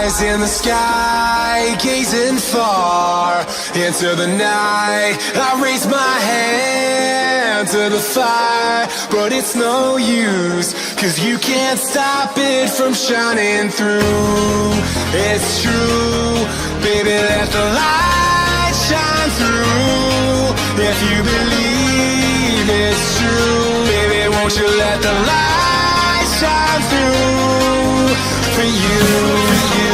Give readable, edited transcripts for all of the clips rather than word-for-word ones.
eyes in the sky, gazing far into the night. I raise my hand to the fire, but it's no use, 'cause you can't stop it from shining through. It's true, baby, let the light shine through. If you believe it's true, baby, won't you let the light shine through for you, for you,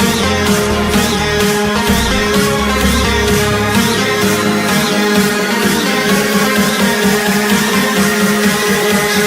for you, for you, for you, for you, for you, for you, for you.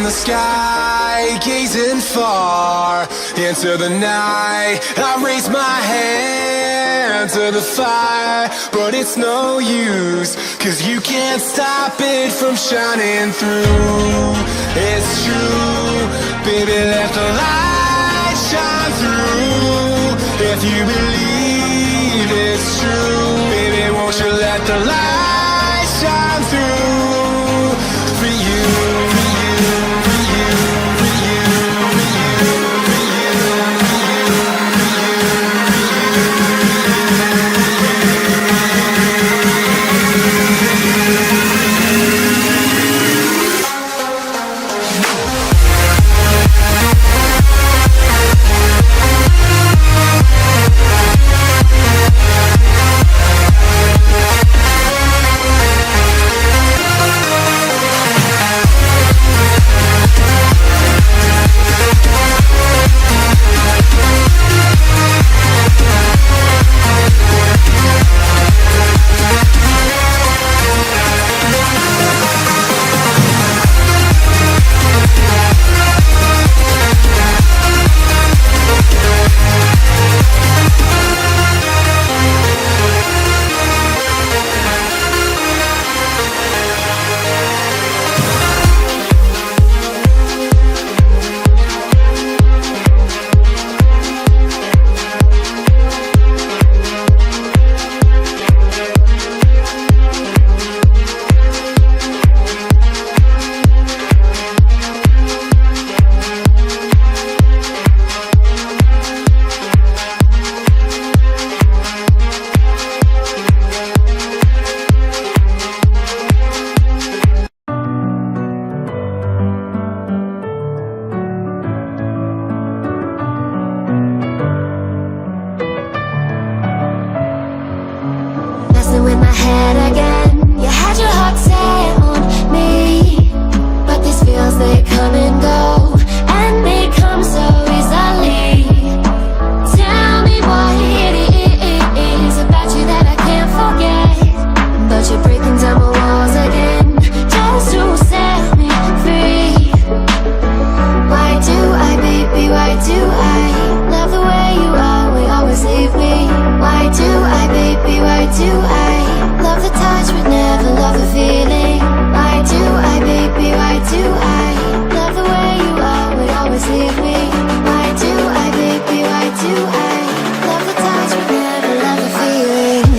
in the sky, gazing far into the night. I raise my hand to the fire, but it's no use, 'cause you can't stop it from shining through. It's true, baby, let the light shine through. If you believe it's true, baby, won't you let the light shine through for you, for you, for you, for you, for you, for you, for in my head again. You had your heart set on me, but these feels, they come and go, and they come so easily. Tell me what it is about you that I can't forget, but you're breaking down my walls again, just to set me free. Why do I, baby, why do I love the way you always leave me? Why do I, baby, why do I love the touch but never love the feeling? Why do I, baby, why do I love the way you always leave me? Why do I, baby, why do I love the touch but never love the feeling?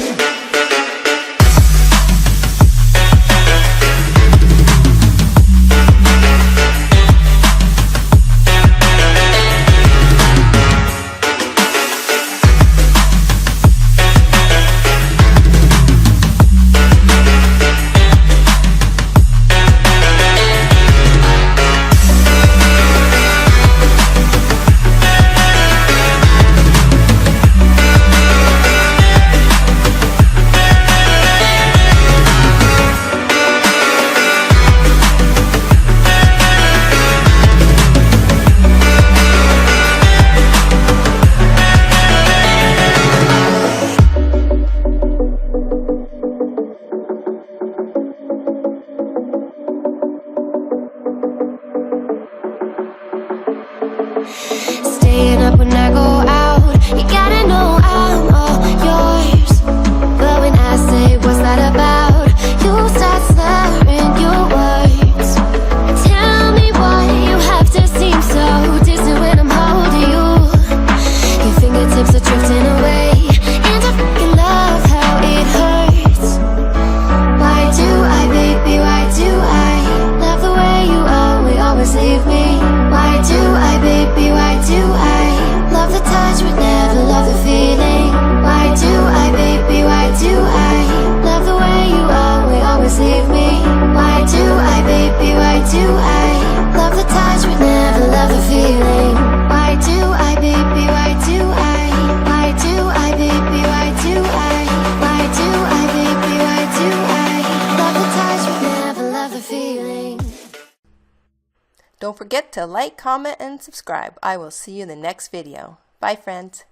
Staying up when I go out, you gotta know I'm all yours. But when I say what's that about, you start slurring your words. Tell me why you have to seem so distant when I'm holding you. Your fingertips are drifting away, and I fucking love how it hurts. Why do I, baby, why do I love the way you always leave me? Why do I, baby, why do I love the touch but never love the feeling? Why do I, baby, why do I love the way you always leave me? Why do I, baby, why do I love the touch but never love the feeling? Why do I, baby, why do I? Why do I, baby, why do I? Why do I, baby, why do I love the touch but never love the feeling? Don't forget to like, comment, and subscribe. I will see you in the next video. Bye, friends.